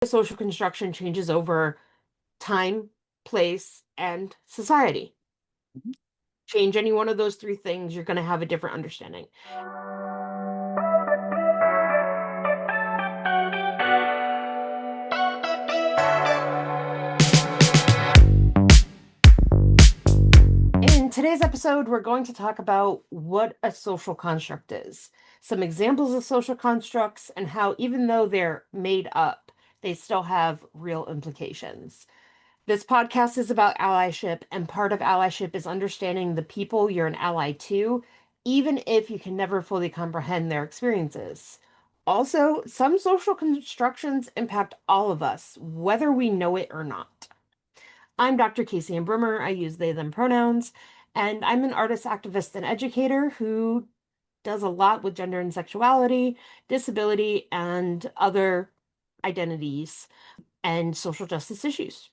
The social construction changes over time, place, and society. Mhm. Change any one of those three things, you're going to have a different understanding. In today's episode, we're going to talk about what a social construct is, some examples of social constructs, and how, even though they're made up, they still have real implications. This podcast is about allyship, and part of allyship is understanding the people you're an ally to, even if you can never fully comprehend their experiences. Also, some social constructions impact all of us, whether we know it or not. I'm Dr. Casey and Brimmer. I use they, them pronouns, and I'm an artist, activist, and educator who does a lot with gender and sexuality, disability, and other identities and social justice issues.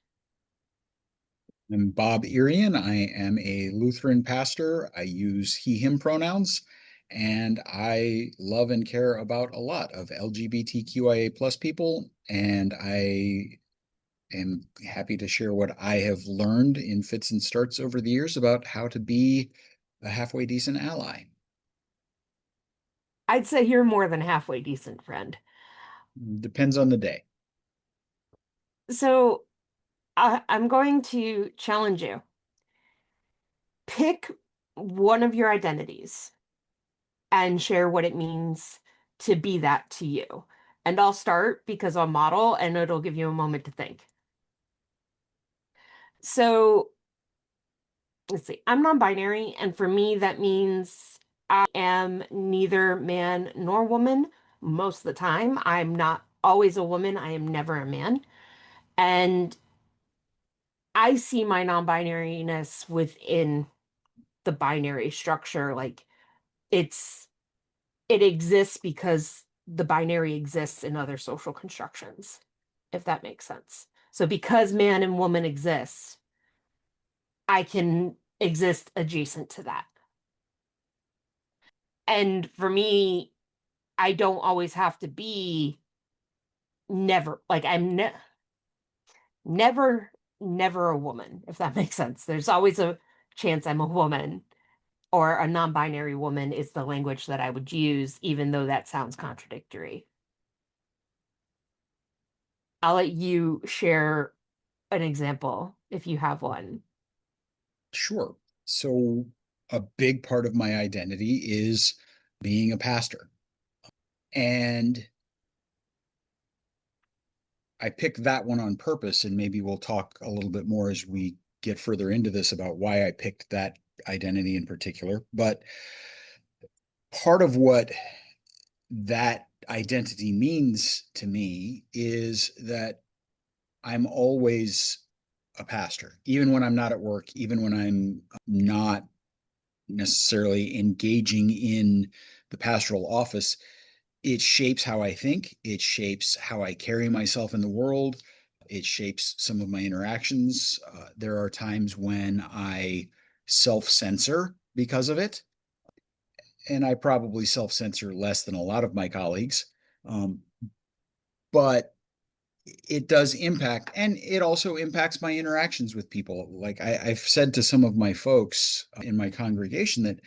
I'm Bob Ierien. I am a Lutheran pastor. I use he, him pronouns, and I love and care about a lot of LGBTQIA plus people. And I am happy to share what I have learned in fits and starts over the years about how to be a halfway decent ally. I'd say you're more than halfway decent, friend. Depends on the day. So I'm going to challenge you. Pick one of your identities and share what it means to be that to you. And I'll start because I'll model and it'll give you a moment to think. So let's see, I'm non-binary, and for me, that means I am neither man nor woman most of the time. I'm not always a woman, I am never a man. And I see my non-binariness within the binary structure. Like it's it exists because the binary exists in other social constructions, if that makes sense. So because man and woman exists, I can exist adjacent to that. And for me, I don't always have to be never like I'm ne never never a woman, if that makes sense. There's always a chance I'm a woman or a non-binary woman is the language that I would use, even though that sounds contradictory. I'll let you share an example if you have one. Sure. So, a big part of my identity is being a pastor. And I picked that one on purpose, and maybe we'll talk a little bit more as we get further into this about why I picked that identity in particular. But part of what that identity means to me is that I'm always a pastor, even when I'm not at work, even when I'm not necessarily engaging in the pastoral office. It shapes how I think, it shapes how I carry myself in the world, it shapes some of my interactions. There are times when I self censor because of it, and I probably self censor less than a lot of my colleagues. Um, but it does impact, and it also impacts my interactions with people. Like I've said to some of my folks in my congregation that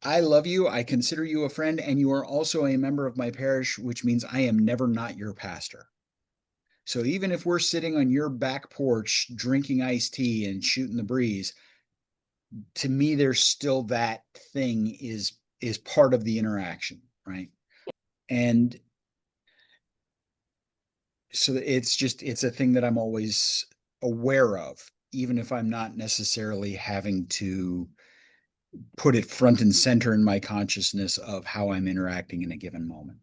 I love you. I consider you a friend, and you are also a member of my parish, which means I am never not your pastor. So even if we're sitting on your back porch drinking iced tea and shooting the breeze, to me, there's still that thing is part of the interaction, right? And so it's a thing that I'm always aware of, even if I'm not necessarily having to put it front and center in my consciousness of how I'm interacting in a given moment.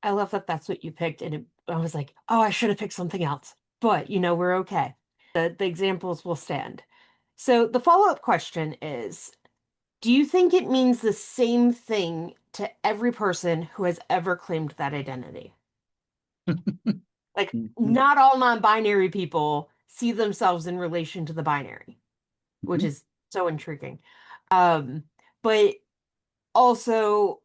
I love that that's what you picked, and I was like, oh, I should have picked something else. But we're okay. The examples will stand. So the follow-up question is, do you think it means the same thing to every person who has ever claimed that identity? Like, not all non-binary people see themselves in relation to the binary, which is so intriguing. But also,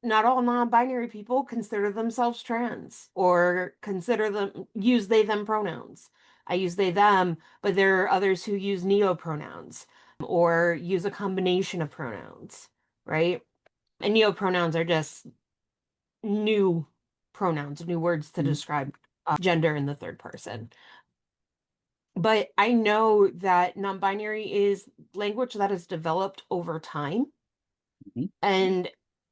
not all non-binary people consider themselves trans or consider them use they them pronouns. I use they them, but there are others who use neo pronouns or use a combination of pronouns, right? And neo pronouns are just new pronouns, new words to Mhm, describe gender in the third person. But I know that non-binary is language that has developed over time mhm, and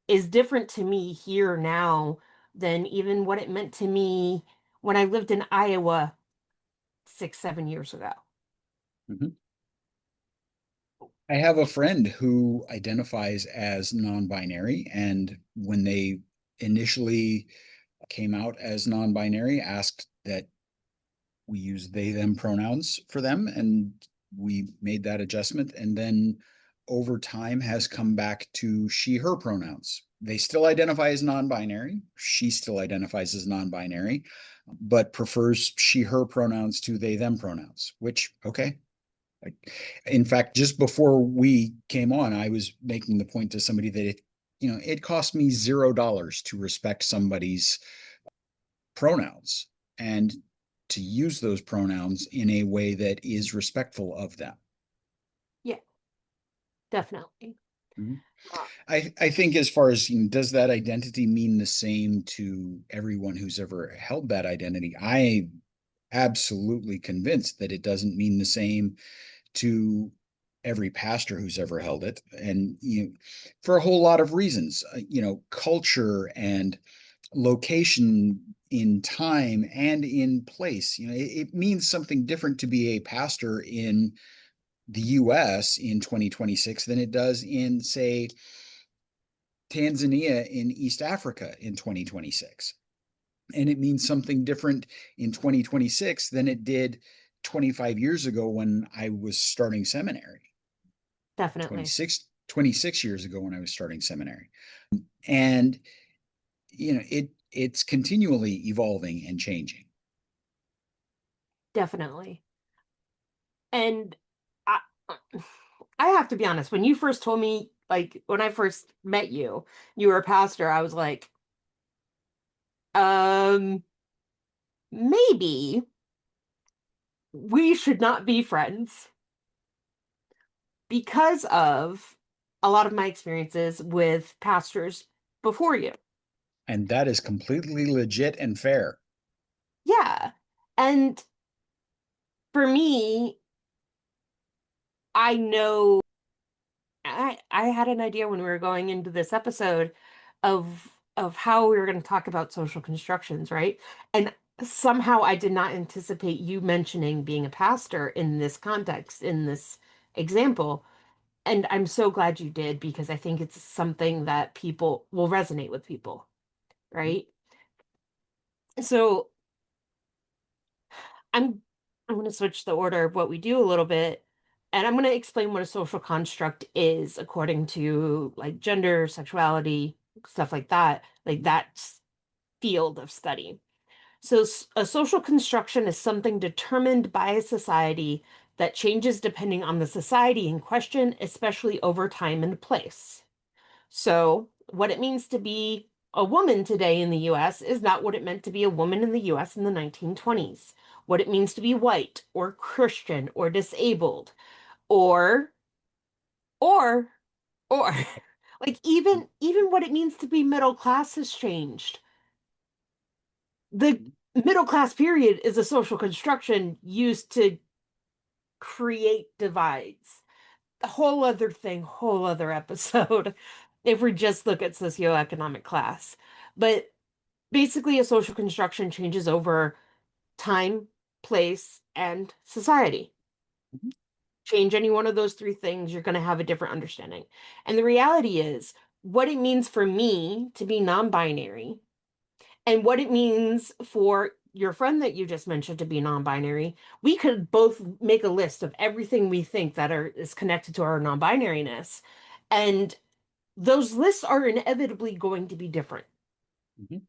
is different to me here now than even what it meant to me when I lived in Iowa 6, 7 years ago. mhm. I have a friend who identifies as non-binary, and when they initially came out as non-binary, asked that we use they them pronouns for them, and we made that adjustment, and then over time has come back to she her pronouns. They still identify as non-binary, she still identifies as non-binary, but prefers she her pronouns to they them pronouns, which okay. In fact, just before we came on, I was making the point to somebody that it cost me $0 to respect somebody's pronouns and to use those pronouns in a way that is respectful of them. Yeah, definitely. Mhm. Uh, I think as far as does that identity mean the same to everyone who's ever held that identity? I absolutely convinced that it doesn't mean the same to every pastor who's ever held it, and for a whole lot of reasons, culture and location in time and in place. It means something different to be a pastor in the US in 2026 than it does in, say, Tanzania in East Africa in 2026. And it means something different in 2026 than it did 25 years ago when I was starting seminary, definitely. 26 years ago when I was starting seminary. And it's continually evolving and changing. Definitely. And I, I have to be honest, when you first told me, like when I first met you, you were a pastor, I was like, um, maybe we should not be friends because of a lot of my experiences with pastors before you. And that is completely legit and fair. Yeah. And for me, I know I had an idea when we were going into this episode of how we were going to talk about social constructions, right? And somehow I did not anticipate you mentioning being a pastor in this context, in this example. And I'm so glad you did because I think it's something that people will resonate with people, right? So I'm I'm going to switch the order of what we do a little bit, and I'm going to explain what a social construct is according to like gender, sexuality, stuff like that, like that field of study. So a social construction is something determined by a society that changes depending on the society in question, especially over time and place. So, what it means to be a woman today in the US is not what it meant to be a woman in the US in the 1920s. What it means to be white or Christian or disabled or or or like even what it means to be middle class has changed. The middle class period is a social construction used to create divides. A whole other thing, whole other episode if we just look at socioeconomic class. But basically, a social construction changes over time, place, and society. Change any one of those three things, you're going to have a different understanding. And the reality is, what it means for me to be non binary and what it means for your friend that you just mentioned to be non-binary, we could both make a list of everything we think that is connected to our non-binariness, and those lists are inevitably going to be different. Mhm.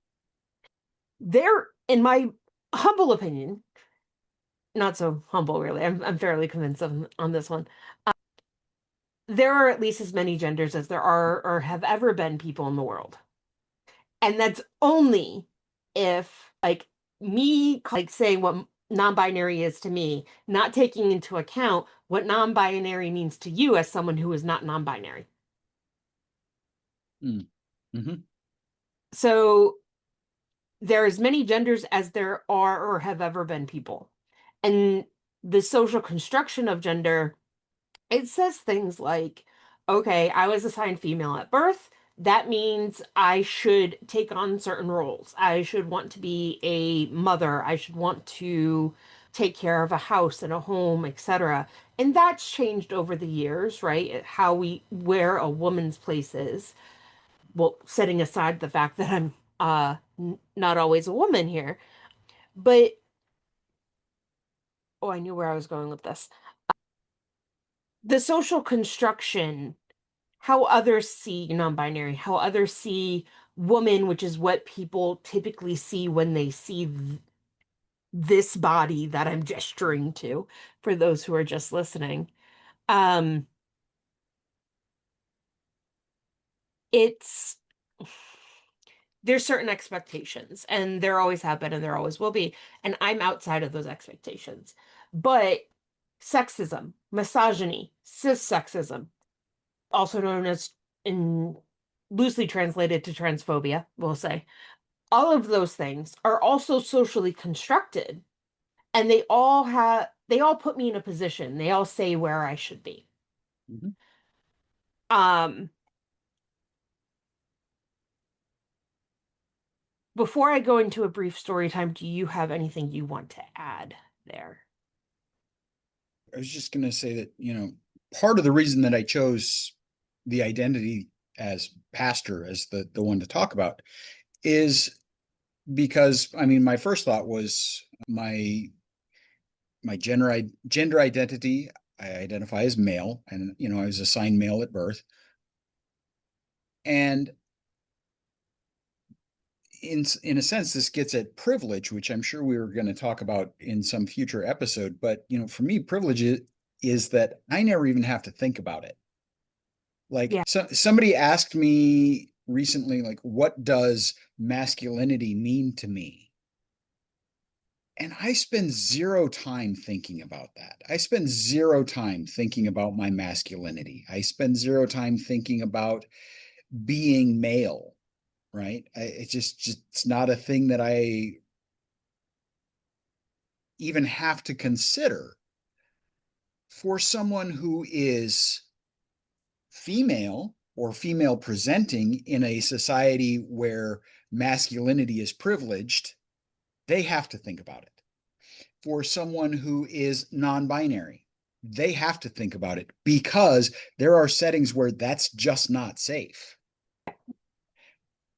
They're, in my humble opinion, not so humble really. I'm fairly convinced on this one. There are at least as many genders as there are or have ever been people in the world. And that's only if, like, me, like, saying what non-binary is to me, not taking into account what non-binary means to you as someone who is not non-binary. Mm. Hmm. So there are as many genders as there are or have ever been people. And the social construction of gender, it says things like, okay, I was assigned female at birth. That means I should take on certain roles. I should want to be a mother. I should want to take care of a house and a home, etc. And that's changed over the years, right? How we, where a woman's place is. Well, setting aside the fact that I'm not always a woman here. But oh, I knew where I was going with this. The social construction, how others see non-binary, how others see woman, which is what people typically see when they see this body that I'm gesturing to, for those who are just listening. Um, it's there's certain expectations, and there always have been, and there always will be, and I'm outside of those expectations. But sexism, misogyny, cis sexism, also known as in loosely translated to transphobia, we'll say. All of those things are also socially constructed, and they all put me in a position. They all say where I should be. Hmm. Um Before I go into a brief story time, do you have anything you want to add there? I was just going to say that, part of the reason that I chose the identity as pastor as the one to talk about is because, I mean, my first thought was my gender identity. I identify as male, and I was assigned male at birth. And in a sense, this gets at privilege, which I'm sure we were going to talk about in some future episode. But for me, privilege is that I never even have to think about it. Like, Yeah. somebody asked me recently, like, what does masculinity mean to me? And I spend zero time thinking about that. I spend zero time thinking about my masculinity. I spend zero time thinking about being male, right? It's just it's not a thing that I even have to consider for someone who is female or female presenting in a society where masculinity is privileged. They have to think about it. For someone who is non-binary, they have to think about it because there are settings where that's just not safe.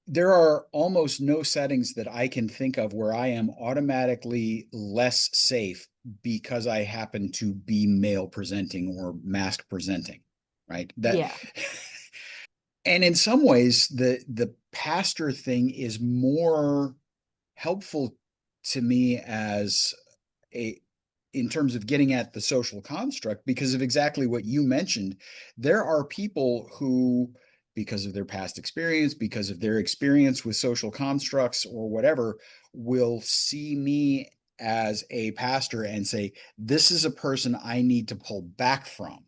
There are almost no settings that I can think of where I am automatically less safe because I happen to be male presenting or mask presenting, right? That Yeah. And in some ways, the pastor thing is more helpful to me as a in terms of getting at the social construct because of exactly what you mentioned. There are people who, because of their past experience, because of their experience with social constructs or whatever, will see me as a pastor and say, this is a person I need to pull back from.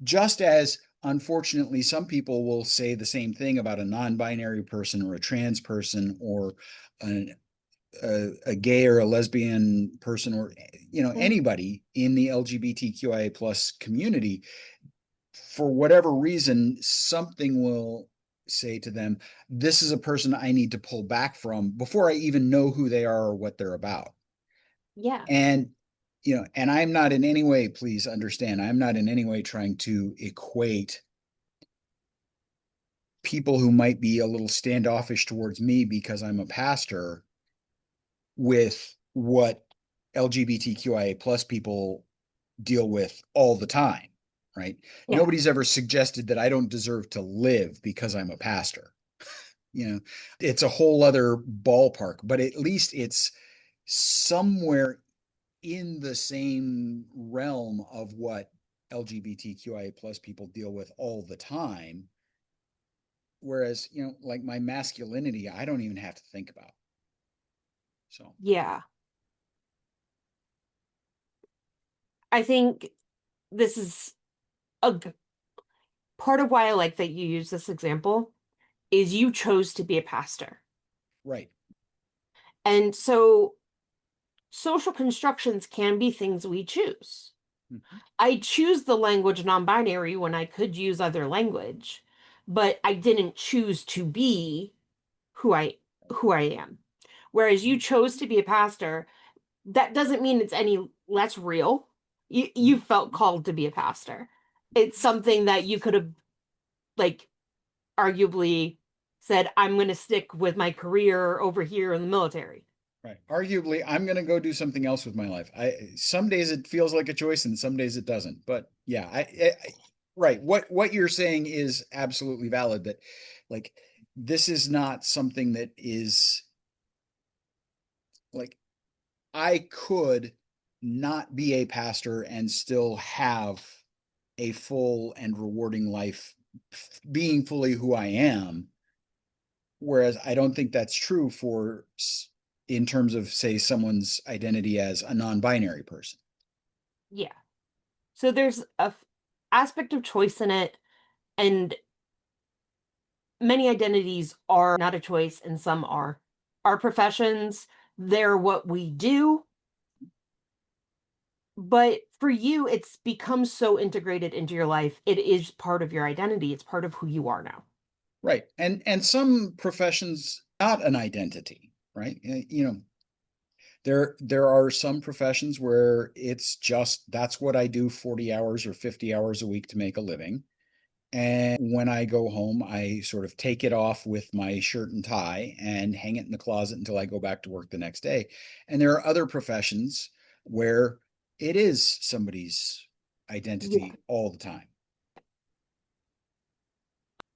Just as, unfortunately, some people will say the same thing about a non-binary person or a trans person or a gay or a lesbian person or Mm. anybody in the LGBTQIA plus community. For whatever reason, something will say to them, this is a person I need to pull back from before I even know who they are or what they're about. Yeah. And and I'm not in any way, please understand, I'm not in any way trying to equate people who might be a little standoffish towards me because I'm a pastor with what LGBTQIA plus people deal with all the time, right? Yeah. Nobody's ever suggested that I don't deserve to live because I'm a pastor. You know, it's a whole other ballpark, but at least it's somewhere in the same realm of what LGBTQIA plus people deal with all the time. Whereas, like my masculinity, I don't even have to think about. So, Yeah. I think this is part of why I like that you use this example is you chose to be a pastor. right. And so social constructions can be things we choose. Mhm. I choose the language non-binary when I could use other language, but I didn't choose to be who I am. Whereas you chose to be a pastor, that doesn't mean it's any less real. You Mhm. felt called to be a pastor. It's something that you could have like arguably said, I'm going to stick with my career over here in the military. Right. Arguably, I'm going to go do something else with my life. Some days it feels like a choice and some days it doesn't. But yeah, right. What you're saying is absolutely valid that like this is not something that is like I could not be a pastor and still have a full and rewarding life being fully who I am. Whereas I don't think that's true for in terms of, say, someone's identity as a non-binary person. Yeah. So there's a aspect of choice in it, and many identities are not a choice, and some are. Our professions, they're what we do, but for you, it's become so integrated into your life. It is part of your identity. It's part of who you are now. Right. And some professions not an identity, right? There are some professions where it's just that's what I do 40 hours or 50 hours a week to make a living. And when I go home, I sort of take it off with my shirt and tie and hang it in the closet until I go back to work the next day. And there are other professions where it is somebody's Yeah. identity all the time.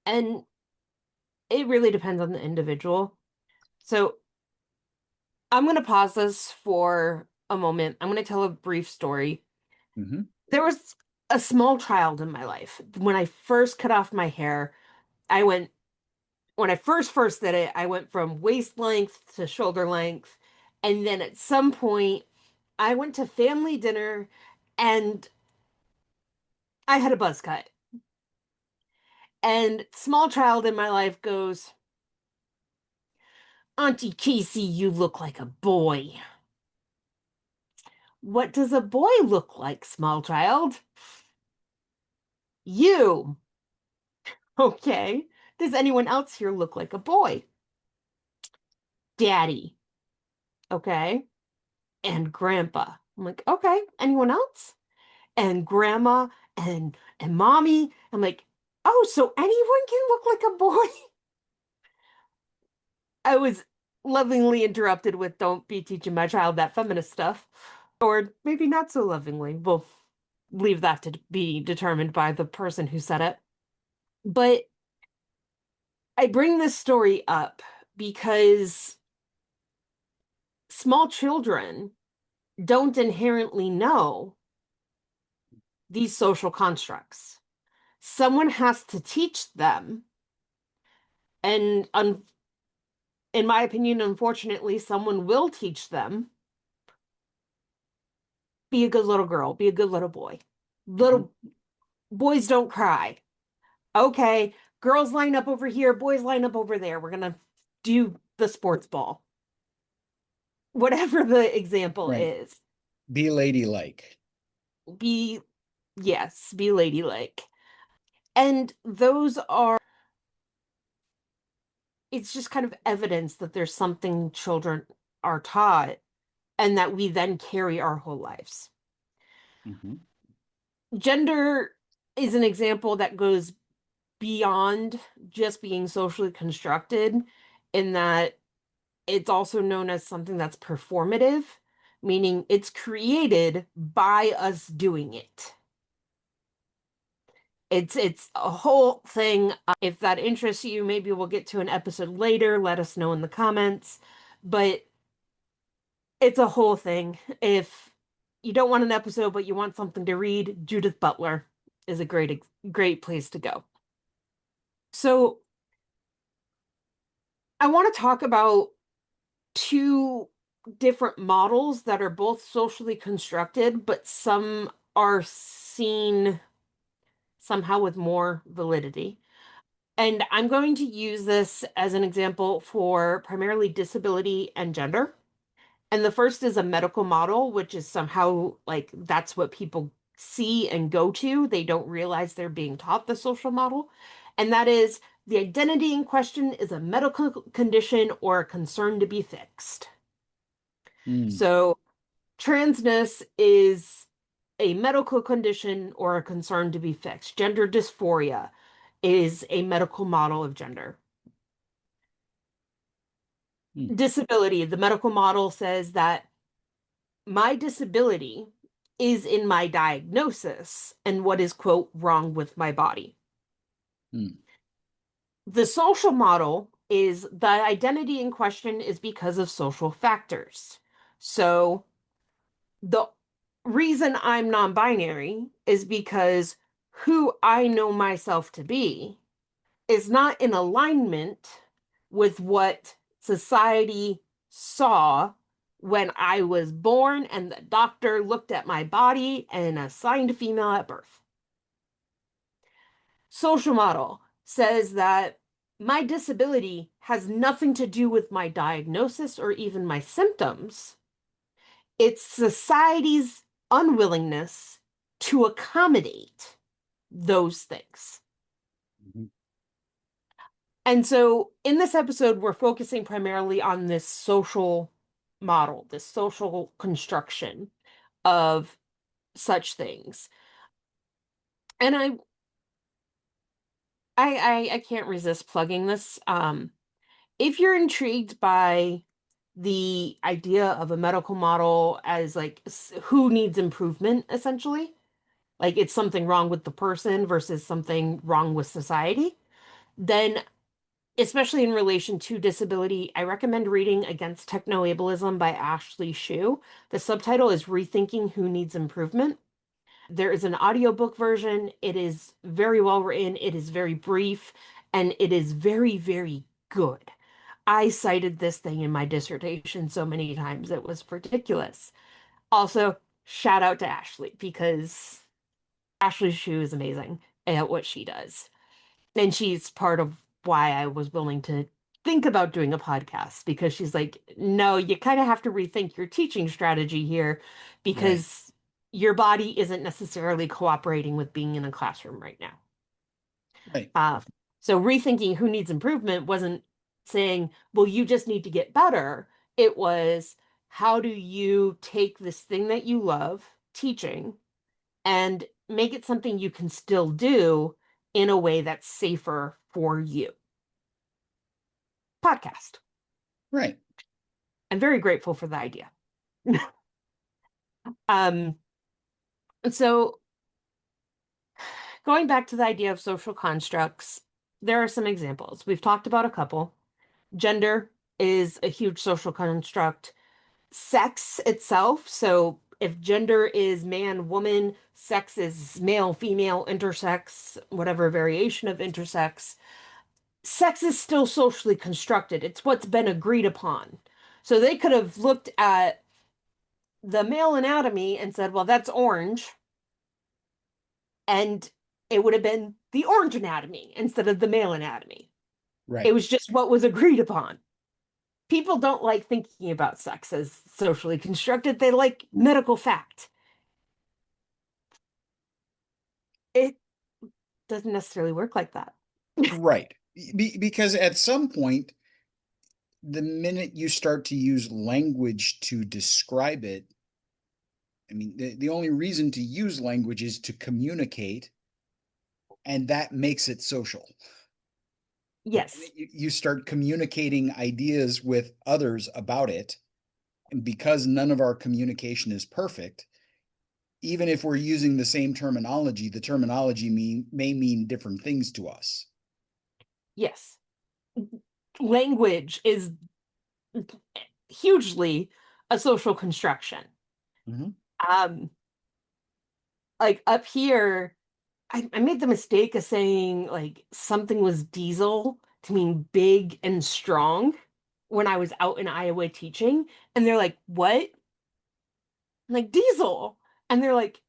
And it really depends on the individual. So I'm going to pause this for a moment. I'm going to tell a brief story. Mm-hmm. There was a small child in my life. When I first cut off my hair, I went, when I first did it, I went from waist length to shoulder length. And then at some point, I went to family dinner and I had a buzz cut. And small child in my life goes, Auntie Casey, you look like a boy. What does a boy look like, small child? You. Okay. Does anyone else here look like a boy? Daddy. Okay. And grandpa. I'm like, okay. Anyone else? And grandma and mommy. I'm like, oh, so anyone can look like a boy? I was lovingly interrupted with don't be teaching my child that feminist stuff. Or maybe not so lovingly. We'll leave that to be determined by the person who said it. But I bring this story up because small children don't inherently know these social constructs. Someone has to teach them. And in my opinion, unfortunately, someone will teach them be a good little girl, be a good little boy. Mm-hmm. Little boys don't cry. Okay, girls line up over here, boys line up over there. We're going to do the sports ball. Whatever the example Right. is. Be ladylike. Be, yes, be ladylike. And those are, it's just kind of evidence that there's something children are taught and that we then carry our whole lives. Mm-hmm. Gender is an example that goes beyond just being socially constructed, in that it's also known as something that's performative, meaning it's created by us doing it. It's a whole thing. If that interests you, maybe we'll get to an episode later. Let us know in the comments. But it's a whole thing. If you don't want an episode, but you want something to read, Judith Butler is a great place to go. So I want to talk about two different models that are both socially constructed, but some are seen somehow with more validity. And I'm going to use this as an example for primarily disability and gender. And the first is a medical model, which is somehow like that's what people see and go to. They don't realize they're being taught the social model. And that is the identity in question is a medical condition or a concern to be fixed. Mm, So transness is a medical condition or a concern to be fixed. Gender dysphoria is a medical model of gender. mm, Disability, the medical model says that my disability is in my diagnosis and what is, quote, wrong with my body. mm, The social model is the identity in question is because of social factors. So the reason I'm non-binary is because who I know myself to be is not in alignment with what society saw when I was born and the doctor looked at my body and assigned female at birth. Social model says that my disability has nothing to do with my diagnosis or even my symptoms. It's society's unwillingness to accommodate those things. mhm. And so in this episode, we're focusing primarily on this social model, this social construction of such things. And I can't resist plugging this. If you're intrigued by the idea of a medical model as like who needs improvement, essentially, like it's something wrong with the person versus something wrong with society, then especially in relation to disability, I recommend reading Against Technoableism by Ashley Shue. The subtitle is Rethinking Who Needs Improvement. There is an audiobook version. It is very well written, it is very brief, and it is very, very good. I cited this thing in my dissertation so many times, it was ridiculous. Also, shout out to Ashley because Ashley Shue is amazing at what she does. And she's part of why I was willing to think about doing a podcast because she's like, no, you kind of have to rethink your teaching strategy here Right, because your body isn't necessarily cooperating with being in a classroom right now. right, Uh, so rethinking who needs improvement wasn't saying, well, you just need to get better. It was, how do you take this thing that you love, teaching, and make it something you can still do in a way that's safer for you? Podcast. right. I'm very grateful for the idea. Um, so going back to the idea of social constructs, there are some examples. We've talked about a couple. Gender is a huge social construct. Sex itself, so if gender is man, woman, sex is male, female, intersex, whatever variation of intersex, sex is still socially constructed. It's what's been agreed upon. So they could have looked at the male anatomy and said, well, that's orange. And it would have been the orange anatomy instead of the male anatomy. It Right. was just what was agreed upon. People don't like thinking about sex as socially constructed, they like medical fact. It doesn't necessarily work like that. Right. Because at some point, the minute you start to use language to describe it, I mean, the only reason to use language is to communicate, and that makes it social. The Yes. minute you start communicating ideas with others about it, and because none of our communication is perfect, even if we're using the same terminology, the terminology may mean different things to us. Yes. Language is hugely a social construction. Mhm. Um, like up here, I made the mistake of saying like something was diesel to mean big and strong when I was out in Iowa teaching. And they're like, what? I'm like, diesel. And they're like,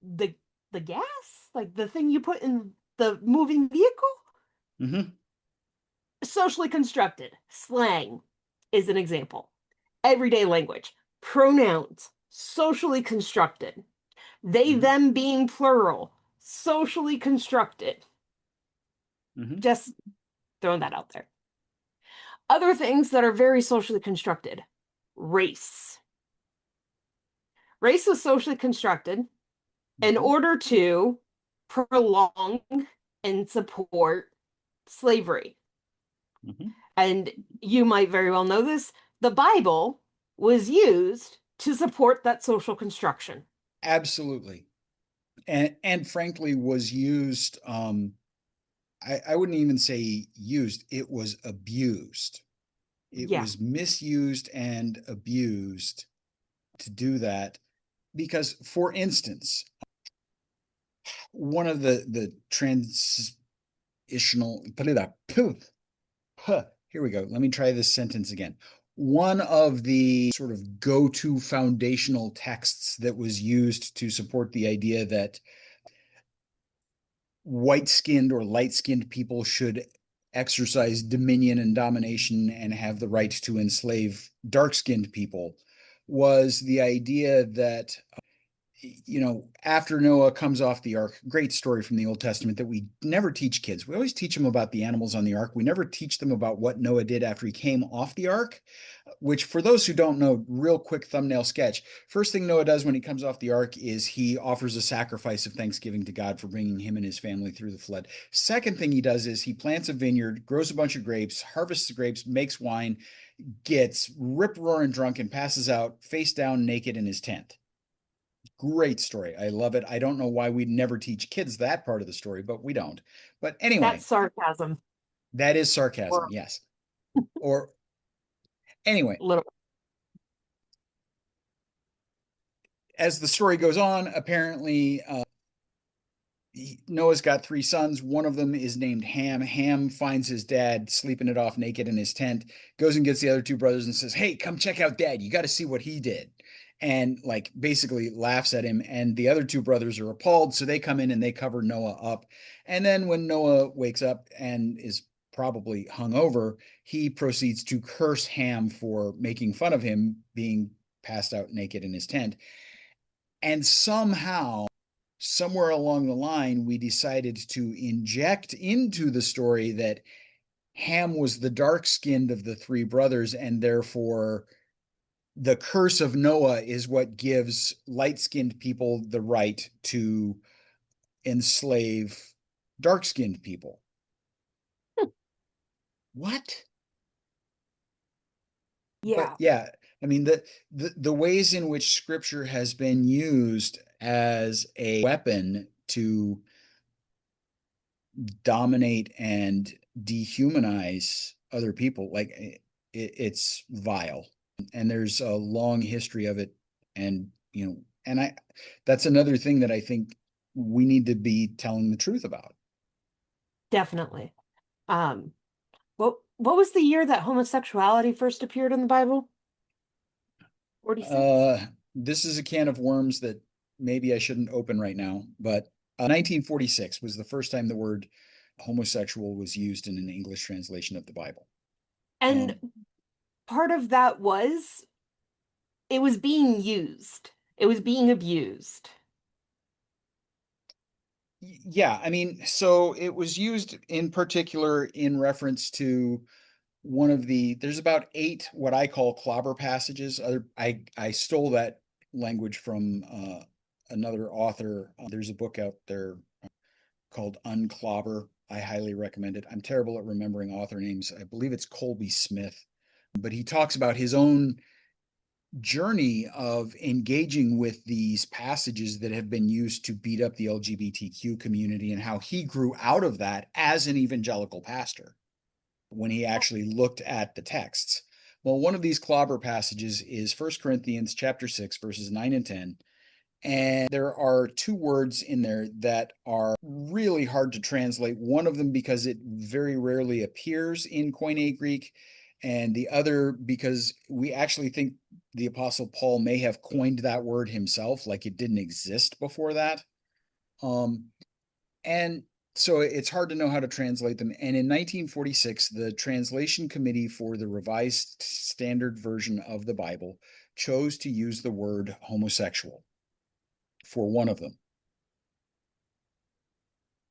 the the gas? Like the thing you put in the moving vehicle? Hmm. Socially constructed. Slang is an example. Everyday language. Pronouns. Socially constructed. They, Hmm. them being plural. Socially constructed. Hmm. Just throwing that out there. Other things that are very socially constructed. Race. Race was socially constructed in Hmm. order to prolong and support slavery. Hmm. And you might very well know this, the Bible was used to support that social construction. Absolutely. And frankly was used, I wouldn't even say used, it was abused. It Yeah, was misused and abused to do that because, for instance, one of the transitional, here we go. Let me try this sentence again. One of the sort of go-to foundational texts that was used to support the idea that white-skinned or light-skinned people should exercise dominion and domination and have the right to enslave dark-skinned people was the idea that, after Noah comes off the ark, great story from the Old Testament that we never teach kids. We always teach them about the animals on the ark. We never teach them about what Noah did after he came off the ark, which, for those who don't know, real quick thumbnail sketch. First thing Noah does when he comes off the ark is he offers a sacrifice of thanksgiving to God for bringing him and his family through the flood. Second thing he does is he plants a vineyard, grows a bunch of grapes, harvests the grapes, makes wine, gets rip roaring drunk, and passes out face down naked in his tent. Great story. I love it. I don't know why we never teach kids that part of the story, but we don't. But that's anyway, sarcasm that is sarcasm. or Yes. Or anyway, little. as the story goes on, apparently Noah's got three sons. One of them is named Ham. Ham finds his dad sleeping it off naked in his tent, goes and gets the other two brothers and says, "Hey, come check out dad. You got to see what he did." And like basically laughs at him. And the other two brothers are appalled. So they come in and they cover Noah up. And then when Noah wakes up and is probably hungover, he proceeds to curse Ham for making fun of him being passed out naked in his tent. And somehow, somewhere along the line, we decided to inject into the story that Ham was the dark skinned of the three brothers, and therefore the curse of Noah is what gives light skinned people the right to enslave dark skinned people. What? But Yeah, yeah, I mean the ways in which scripture has been used as a weapon to dominate and dehumanize other people, like it's vile, and there's a long history of it. And and I that's another thing that I think we need to be telling the truth about. definitely. Um, what was the year that homosexuality first appeared in the Bible? 46? uh this is a can of worms that maybe I shouldn't open right now, but 1946 was the first time the word homosexual was used in an English translation of the Bible. And um part of that was it was being used. It was being abused. Yeah, I mean, so it was used in particular in reference to there's about eight what I call clobber passages. I stole that language from another author. There's a book out there called Unclobber. I highly recommend it. I'm terrible at remembering author names. I believe it's Colby Smith, but he talks about his own journey of engaging with these passages that have been used to beat up the LGBTQ community and how he grew out of that as an evangelical pastor when he actually looked at the texts. Well, one of these clobber passages is 1 Corinthians chapter 6, verses 9 and 10. And there are two words in there that are really hard to translate. One of them because it very rarely appears in Koine Greek, and the other because we actually think the Apostle Paul may have coined that word himself, like it didn't exist before that. Um, and so it's hard to know how to translate them. And in 1946, the Translation Committee for the Revised Standard Version of the Bible chose to use the word homosexual for one of them.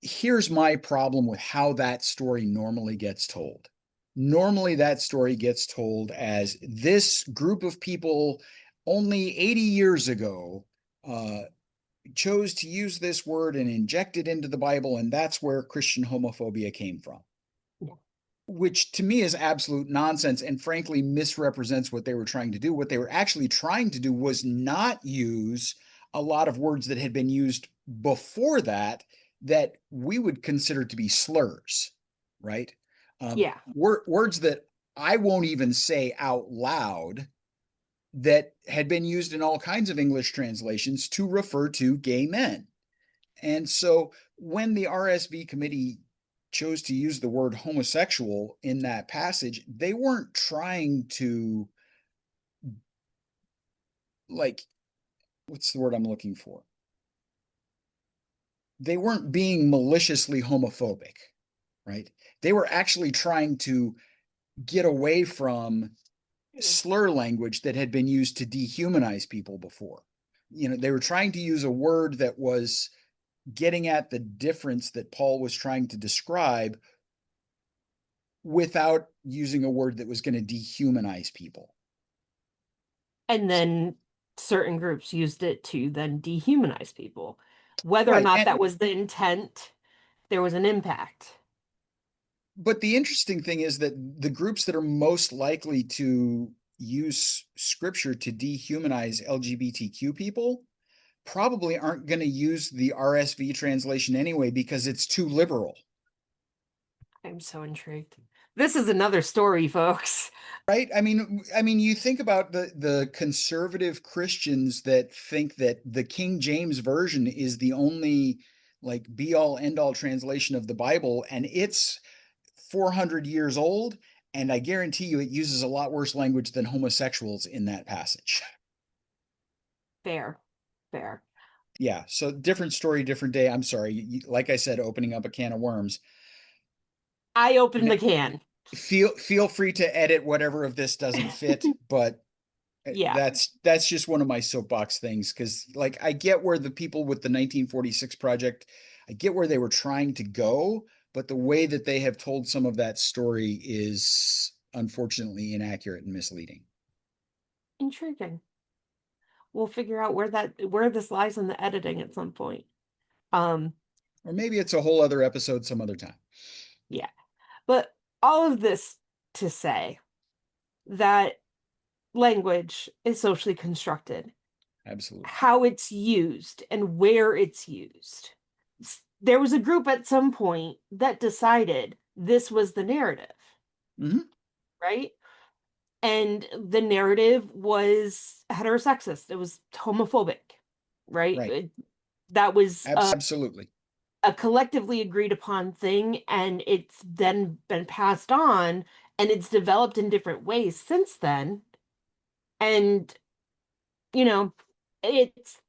Here's my problem with how that story normally gets told. Normally, that story gets told as this group of people only 80 years ago chose to use this word and inject it into the Bible, and that's where Christian homophobia came from. Which to me is absolute nonsense and frankly misrepresents what they were trying to do. What they were actually trying to do was not use a lot of words that had been used before that that we would consider to be slurs, right? Yeah. Words that I won't even say out loud that had been used in all kinds of English translations to refer to gay men. And so when the RSV committee chose to use the word homosexual in that passage, they weren't trying to, like, what's the word I'm looking for? They weren't being maliciously homophobic, right? They were actually trying to get away from slur language that had been used to dehumanize people before. They were trying to use a word that was getting at the difference that Paul was trying to describe without using a word that was going to dehumanize people. And then certain groups used it to then dehumanize people. Whether or Right. not And that was the intent, there was an impact. but the interesting thing is that the groups that are most likely to use scripture to dehumanize LGBTQ people probably aren't going to use the RSV translation anyway because it's too liberal. I'm so intrigued. This is another story, folks. Right? I mean, you think about the conservative Christians that think that the King James version is the only like be all end all translation of the Bible, and it's 400 years old, and I guarantee you it uses a lot worse language than homosexuals in that passage. Fair. Fair. Yeah, so different story, different day. I'm sorry. Like I said, opening up a can of worms. I opened And the can. feel free to edit whatever of this doesn't fit, but Yeah. that's just one of my soapbox things because like I get where the people with the 1946 project, I get where they were trying to go, but the way that they have told some of that story is unfortunately inaccurate and misleading. Intriguing. We'll figure out where this lies in the editing at some point. Um, Or maybe it's a whole other episode some other time. yeah. But all of this to say that language is socially constructed, Absolutely. how it's used and where it's used. There was a group at some point that decided this was the narrative, Mm-hmm. right? And the narrative was heterosexist. It was homophobic, right? Right. That was Absolutely. a collectively agreed upon thing, and it's then been passed on, and it's developed in different ways since then. And, you know, it's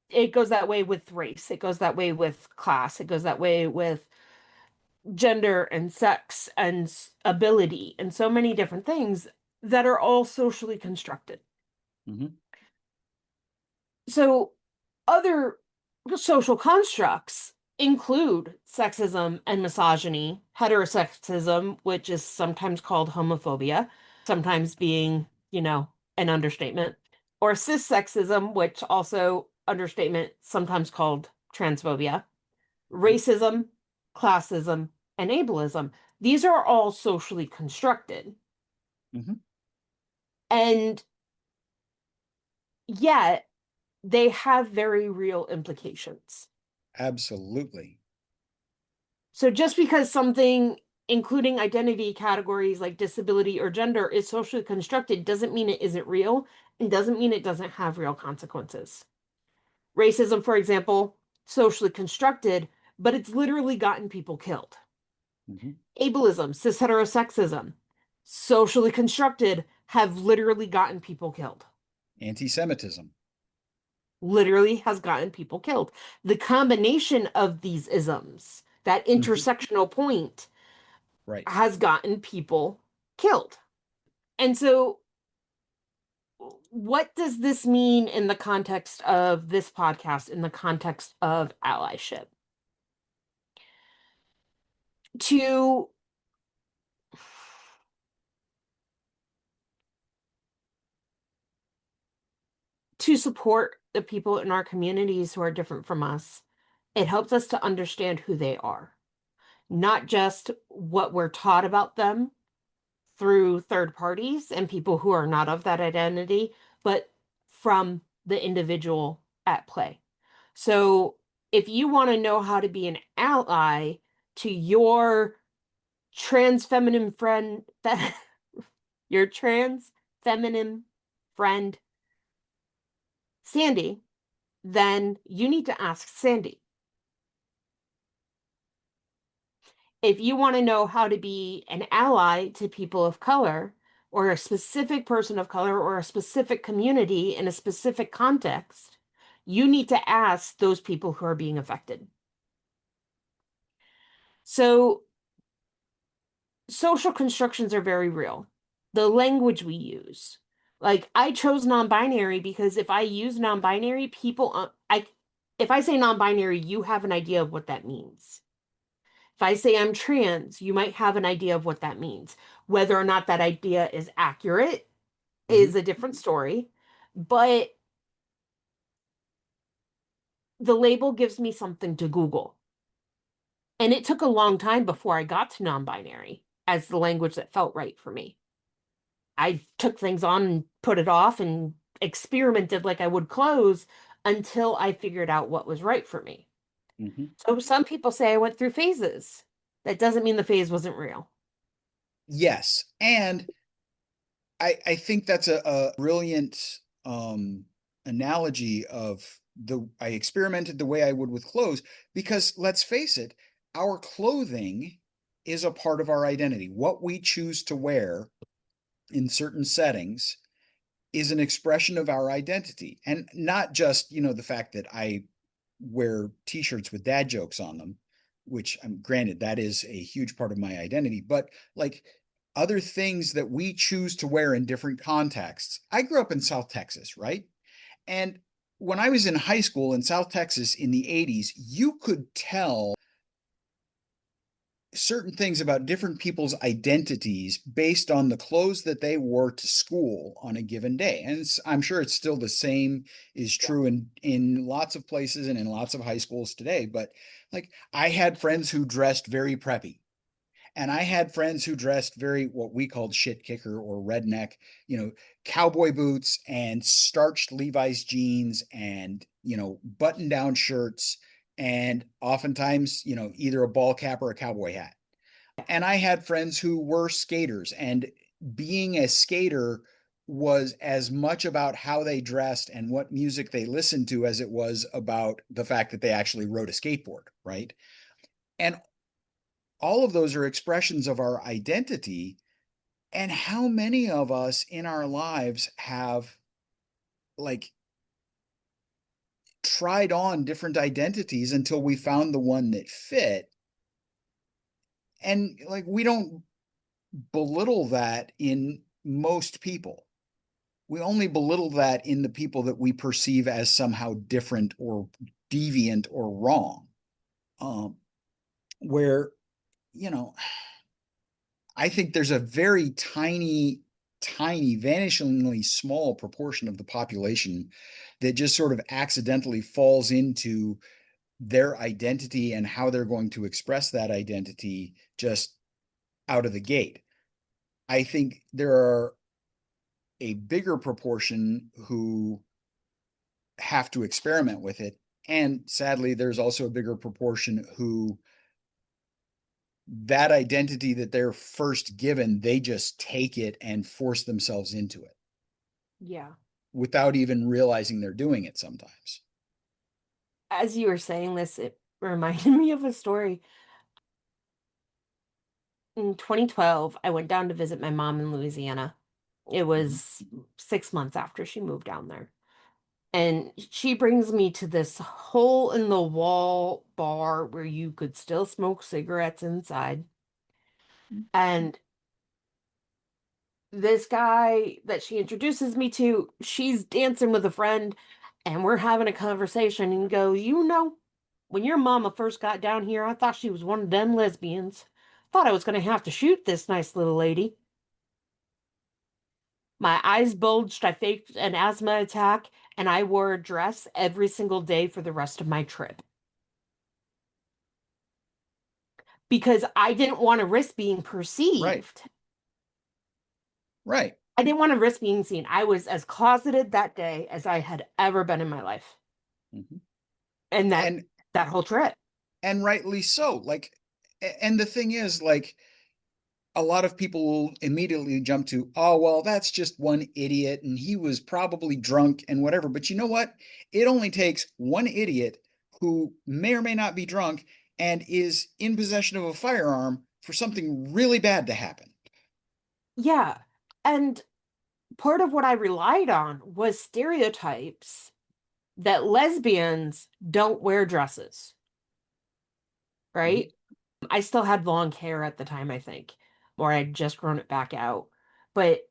it goes that way with race, it goes that way with class, it goes that way with gender and sex and ability and so many different things that are all socially constructed. Mm-hmm. So other social constructs include sexism and misogyny, heterosexism, which is sometimes called homophobia, sometimes being, an understatement, or cissexism, which also understatement, sometimes called transphobia, racism, classism, and ableism. These are all socially constructed. Mm-hmm. And yet they have very real implications. Absolutely. So just because something, including identity categories like disability or gender, is socially constructed doesn't mean it isn't real and doesn't mean it doesn't have real consequences. Racism, for example, socially constructed, but it's literally gotten people killed. Mhm. Ableism, cis heterosexism, socially constructed, have literally gotten people killed. Anti-Semitism. Literally has gotten people killed. The combination of these isms, that Mhm. intersectional point, Right. has gotten people killed. And so, what does this mean in the context of this podcast, in the context of allyship? To to support the people in our communities who are different from us, it helps us to understand who they are, not just what we're taught about them through third parties and people who are not of that identity, but from the individual at play. So if you want to know how to be an ally to your trans feminine friend, that your trans feminine friend, Sandy, then you need to ask Sandy. If you want to know how to be an ally to people of color, or a specific person of color, or a specific community in a specific context, you need to ask those people who are being affected. So, social constructions are very real. The language we use. Like, I chose non-binary because if I use non-binary, if I say non-binary, you have an idea of what that means. If I say I'm trans, you might have an idea of what that means. Whether or not that idea is accurate Mhm. is a different story, but the label gives me something to Google. And it took a long time before I got to non-binary as the language that felt right for me. I took things on and put it off and experimented like I would clothes until I figured out what was right for me. Mhm. So some people say I went through phases. That doesn't mean the phase wasn't real. Yes. And I think that's a brilliant analogy of I experimented the way I would with clothes because let's face it, our clothing is a part of our identity. What we choose to wear in certain settings is an expression of our identity. And not just, the fact that I wear t-shirts with dad jokes on them, which I'm granted that is a huge part of my identity, but like other things that we choose to wear in different contexts. I grew up in South Texas, right? And when I was in high school in South Texas in the 80s, you could tell certain things about different people's identities based on the clothes that they wore to school on a given day. And I'm sure it's still the same is Yeah. true in lots of places and in lots of high schools today. But like I had friends who dressed very preppy. And I had friends who dressed very what we called shit kicker or redneck, you know, cowboy boots and starched Levi's jeans and, button down shirts and oftentimes, either a ball cap or a cowboy hat. And I had friends who were skaters, and being a skater was as much about how they dressed and what music they listened to as it was about the fact that they actually rode a skateboard, right? And all of those are expressions of our identity. And how many of us in our lives have like tried on different identities until we found the one that fit? And like we don't belittle that in most people. We only belittle that in the people that we perceive as somehow different or deviant or wrong. Um, where, you know, I think there's a very tiny, vanishingly small proportion of the population that just sort of accidentally falls into their identity and how they're going to express that identity just out of the gate. I think there are a bigger proportion who have to experiment with it. And sadly, there's also a bigger proportion who that identity that they're first given, they just take it and force themselves into it Yeah. without even realizing they're doing it sometimes. As you were saying this, it reminded me of a story. In 2012, I went down to visit my mom in Louisiana. It Mhm. was 6 months after she moved down there. And she brings me to this hole in the wall bar where you could still smoke cigarettes inside. And this guy that she introduces me to, she's dancing with a friend, and we're having a conversation and go, when your mama first got down here, I thought she was one of them lesbians. Thought I was gonna have to shoot this nice little lady. My eyes bulged, I faked an asthma attack, and I wore a dress every single day for the rest of my trip because I didn't want to risk being Right, perceived. right. I didn't want to risk being seen. I was as closeted that day as I had ever been in my life. Mhm. And And that whole trip. rightly so. Like, and the thing is, like, a lot of people will immediately jump to, oh, well, that's just one idiot and he was probably drunk and whatever. But you know what? It only takes one idiot who may or may not be drunk and is in possession of a firearm for something really bad to happen. Yeah. And part of what I relied on was stereotypes that lesbians don't wear dresses, Mhm. right? I still had long hair at the time, I think, or I'd just grown it back out. But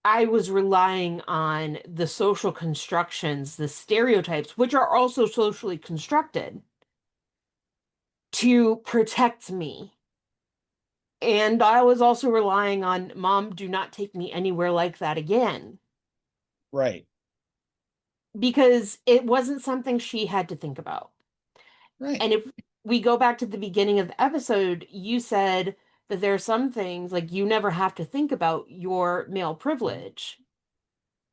I was relying on the social constructions, the stereotypes, which are also socially constructed, to protect me. And I was also relying on mom, do not take me anywhere like that again, Right, because it wasn't something she had to think about. right. And if we go back to the beginning of the episode, you said that there are some things like you never have to think about your male Mhm. privilege.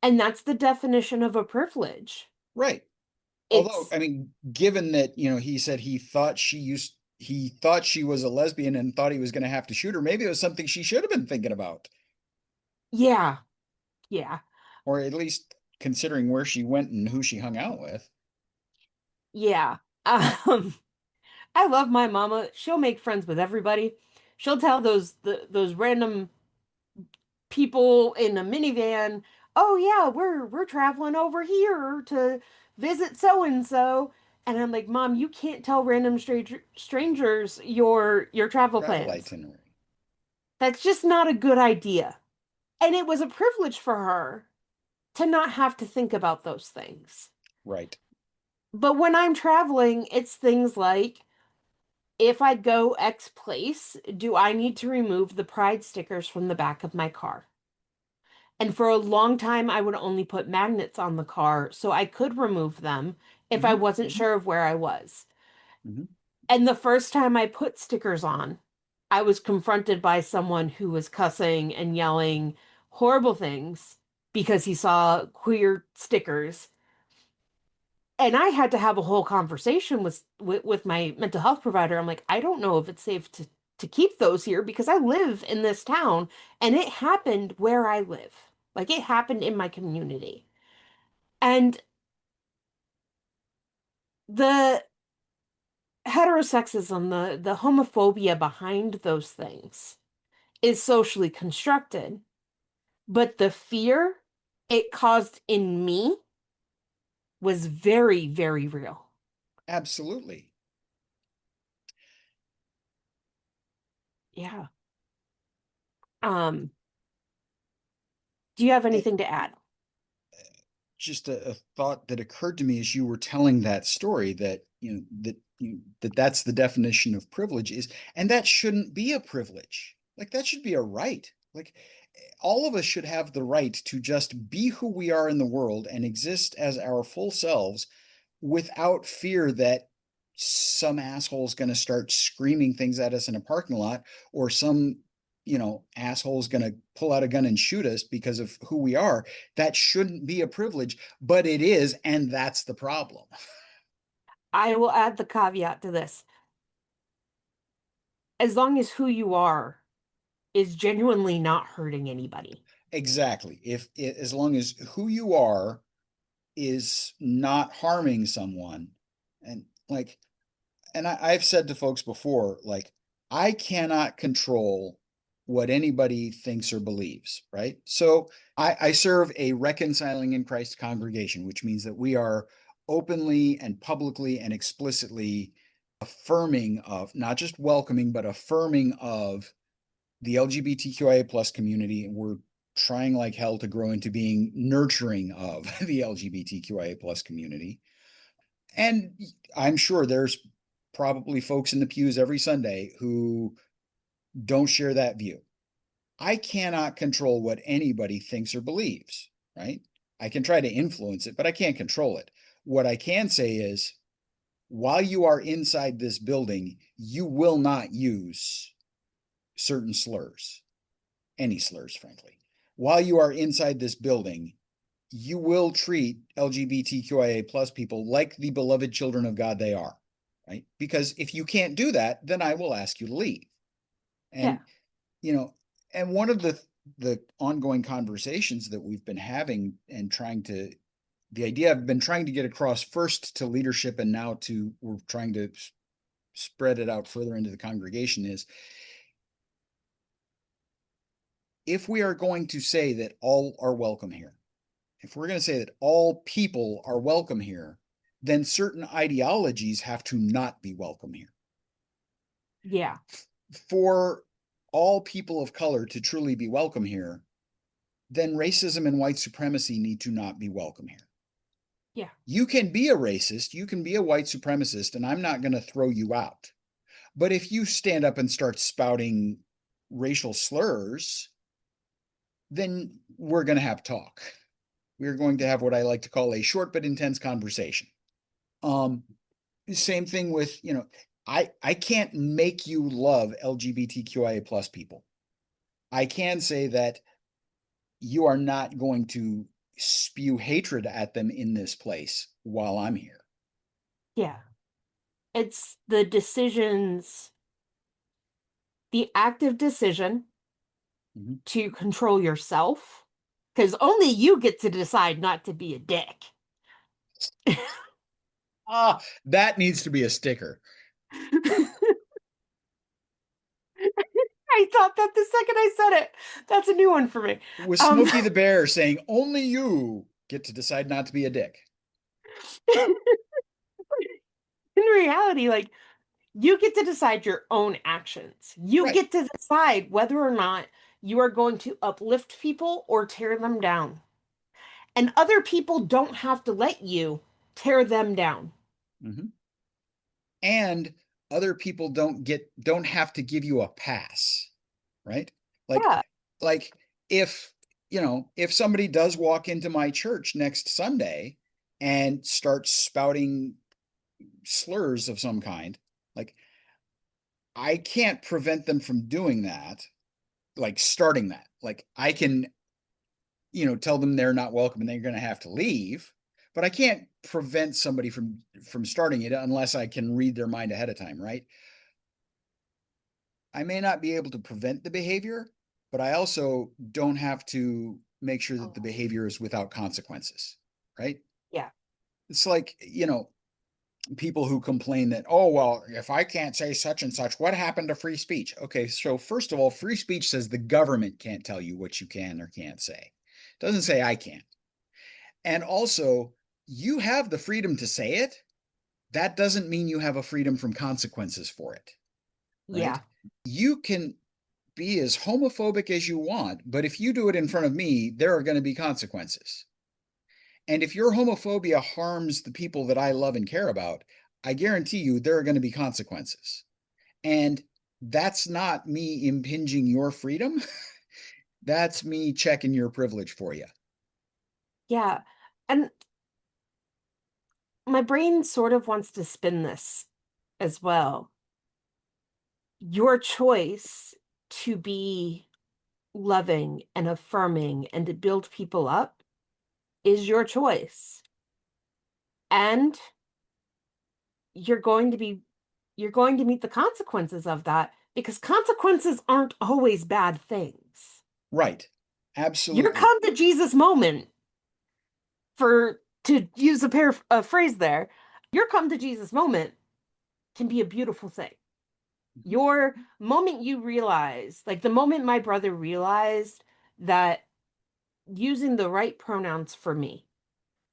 And that's the definition of a privilege. Right. Although, It's, I mean, given that, he said he thought she was a lesbian and thought he was going to have to shoot her, maybe it was something she should have been thinking about, yeah, yeah, or at least considering where she went and who she hung out with. yeah. Um, I love my mama. She'll make friends with everybody. She'll tell those random people in a minivan, "Oh yeah, we're traveling over here to visit so and so." And I'm like, "Mom, you can't tell random strangers your travel Travel plans. itinerary. That's just not a good idea." And it was a privilege for her to not have to think about those things. Right. But when I'm traveling, it's things like if I go X place, do I need to remove the pride stickers from the back of my car? And for a long time, I would only put magnets on the car so I could remove them if I Hmm. wasn't sure of where I was. Hmm. And the first time I put stickers on, I was confronted by someone who was cussing and yelling horrible things because he saw queer stickers. And I had to have a whole conversation with my mental health provider. I'm like, I don't know if it's safe to keep those here because I live in this town and it happened where I live. Like it happened in my community. And the heterosexism, the homophobia behind those things is socially constructed, but the fear it caused in me was very, very real. Absolutely. Yeah. Um, do you have It, anything to add? just a thought that occurred to me as you were telling that story, that that's the definition of privilege is, and that shouldn't be a privilege. Like, that should be a right. Like, all of us should have the right to just be who we are in the world and exist as our full selves without fear that some asshole's going to start screaming things at us in a parking lot, or some asshole's going to pull out a gun and shoot us because of who we are. That shouldn't be a privilege, but it is, and that's the problem. I will add the caveat to this. As long as who you are is genuinely not hurting anybody. Exactly. If as long as who you are is not harming someone, And like, and I've said to folks before, like, I cannot control what anybody thinks or believes, right? So I serve a reconciling in Christ congregation, which means that we are openly and publicly and explicitly affirming of, not just welcoming, but affirming of the LGBTQIA plus community. And we're trying like hell to grow into being nurturing of the LGBTQIA plus community. And I'm sure there's probably folks in the pews every Sunday who don't share that view. I cannot control what anybody thinks or believes, right? I can try to influence it, but I can't control it. What I can say is, while you are inside this building, you will not use certain slurs, any slurs, frankly. While you are inside this building, you will treat LGBTQIA plus people like the beloved children of God they are, right? Because if you can't do that, then I will ask you to leave. Yeah. And, you know, and one of the ongoing conversations that we've been having and trying to, the idea I've been trying to get across first to leadership and now to, we're trying to spread it out further into the congregation is, if we are going to say that all are welcome here, if we're going to say that all people are welcome here, then certain ideologies have to not be welcome here. Yeah. For all people of color to truly be welcome here, then racism and white supremacy need to not be welcome here. Yeah. You can be a racist, you can be a white supremacist, and I'm not going to throw you out. But if you stand up and start spouting racial slurs, then we're going to have talk. We're going to have what I like to call a short but intense conversation. Um, Same thing with, I can't make you love LGBTQIA plus people. I can say that you are not going to spew hatred at them in this place while I'm here. Yeah. It's the decisions, the active decision Mhm. to control yourself, because only you get to decide not to be a dick. Ah, that needs to be a sticker. I thought that the second I said it. That's a new one for me. With Um, Smokey the Bear saying, only you get to decide not to be a dick. in reality, like you get to decide your own actions. You Right. get to decide whether or not you are going to uplift people or tear them down. And other people don't have to let you tear them down. Mhm. And other people don't have to give you a pass, right? Like Yeah. like if if somebody does walk into my church next Sunday and start spouting slurs of some kind, like I can't prevent them from doing that, like starting that. Like I can, tell them they're not welcome and they're going to have to leave, but I can't prevent somebody from starting it unless I can read their mind ahead of time, right? I may not be able to prevent the behavior, but I also don't have to make sure that the Oh, behavior is without consequences, right? yeah. It's like, people who complain that, oh, well, if I can't say such and such, what happened to free speech? Okay, so first of all, free speech says the government can't tell you what you can or can't say. It doesn't say I can't. And also, you have the freedom to say it. That doesn't mean you have a freedom from consequences for it, right? Yeah. You can be as homophobic as you want, but if you do it in front of me, there are going to be consequences. And if your homophobia harms the people that I love and care about, I guarantee you there are going to be consequences. And that's not me impinging your freedom. That's me checking your privilege for you. Yeah. And my brain sort of wants to spin this as well. Your choice to be loving and affirming and to build people up is your choice. And you're going to be you're going to meet the consequences of that because consequences aren't always bad things. Right. Your Absolutely. come to Jesus moment, for to use a phrase there, Your come to Jesus moment can be a beautiful thing. Mhm. Your moment you realize, like the moment my brother realized that using the right pronouns for me,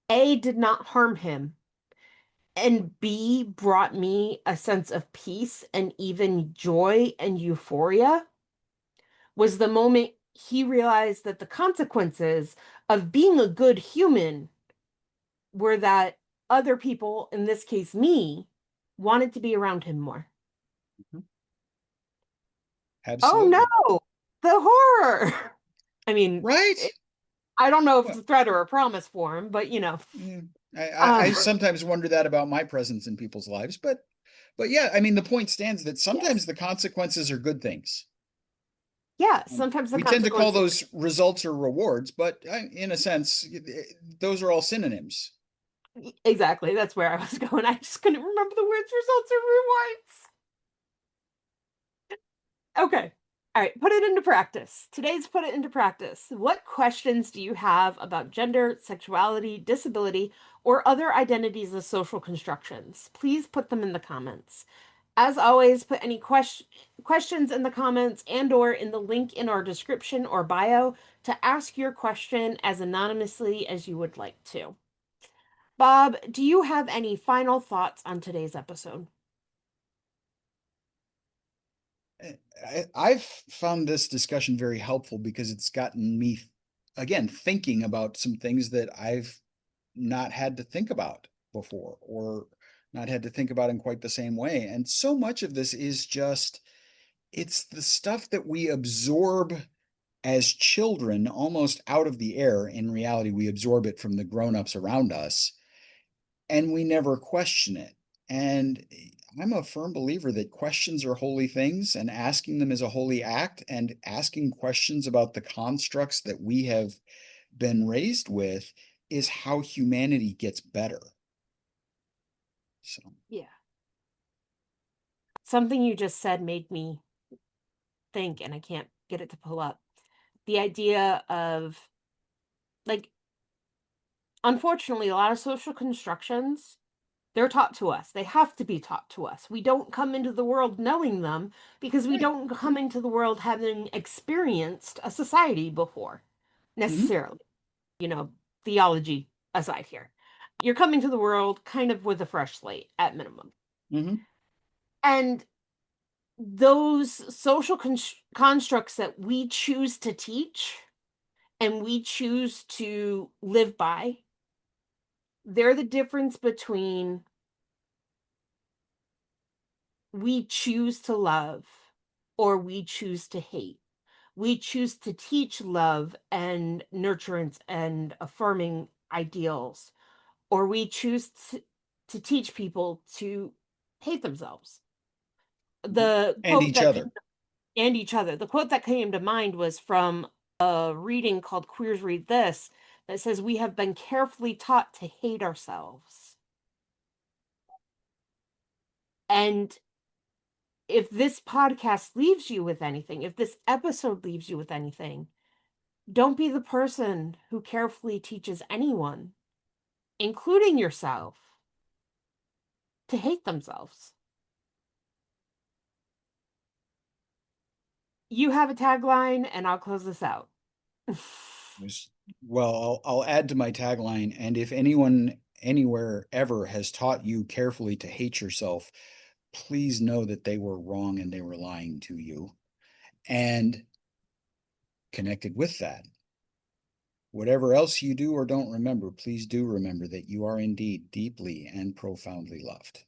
A, did not harm him, and B, brought me a sense of peace and even joy and euphoria, was the moment he realized that the consequences of being a good human were that other people, in this case me, wanted to be around him more. Mhm. Oh Absolutely. no, the horror. I mean, Right. I don't know if it's Well, a threat or a promise for him, but yeah. um, I sometimes wonder that about my presence in people's lives, but yeah, I mean, the point stands that sometimes yes, the consequences are good things. yeah, sometimes the We tend to call consequences, those results or rewards, but in a sense, those are all synonyms. exactly, that's where I was going. I just couldn't remember the words results or rewards. Okay. All right, put it into practice. Today's put it into practice. What questions do you have about gender, sexuality, disability, or other identities as social constructions? Please put them in the comments. As always, put any questions in the comments and or in the link in our description or bio to ask your question as anonymously as you would like to. Bob, do you have any final thoughts on today's episode? I've found this discussion very helpful because it's gotten me, again, thinking about some things that I've not had to think about before or not had to think about in quite the same way. And so much of this is just, it's the stuff that we absorb as children almost out of the air. In reality, we absorb it from the grown-ups around us and we never question it. And I'm a firm believer that questions are holy things and asking them is a holy act, and asking questions about the constructs that we have been raised with is how humanity gets better. So, Yeah. Something you just said made me think, and I can't get it to pull up. The idea of, like, unfortunately, a lot of social constructions, they're taught to us. They have to be taught to us. We don't come into the world knowing them because we right. don't come into the world having experienced a society before, Hmm. necessarily. You know, theology aside here. You're coming to the world kind of with a fresh slate at minimum. Hmm. And those social constructs that we choose to teach and we choose to live by, they're the difference between we choose to love or we choose to hate. We choose to teach love and nurturance and affirming ideals, or we choose to teach people to hate themselves. Hmm. The And quote each that other. and each other. The quote that came to mind was from a reading called Queers Read This that says, "We have been carefully taught to hate ourselves." And if this podcast leaves you with anything, if this episode leaves you with anything, don't be the person who carefully teaches anyone, including yourself, to hate themselves. You have a tagline, and I'll close this out. Well, I'll add to my tagline, and if anyone anywhere ever has taught you carefully to hate yourself, please know that they were wrong and they were lying to you. And connected with that, whatever else you do or don't remember, please do remember that you are indeed deeply and profoundly loved.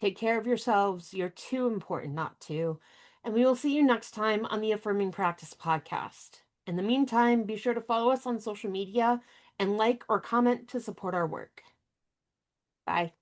Take care of yourselves. You're too important not to. And we will see you next time on the Affirming Practice podcast. In the meantime, be sure to follow us on social media and like or comment to support our work. Bye.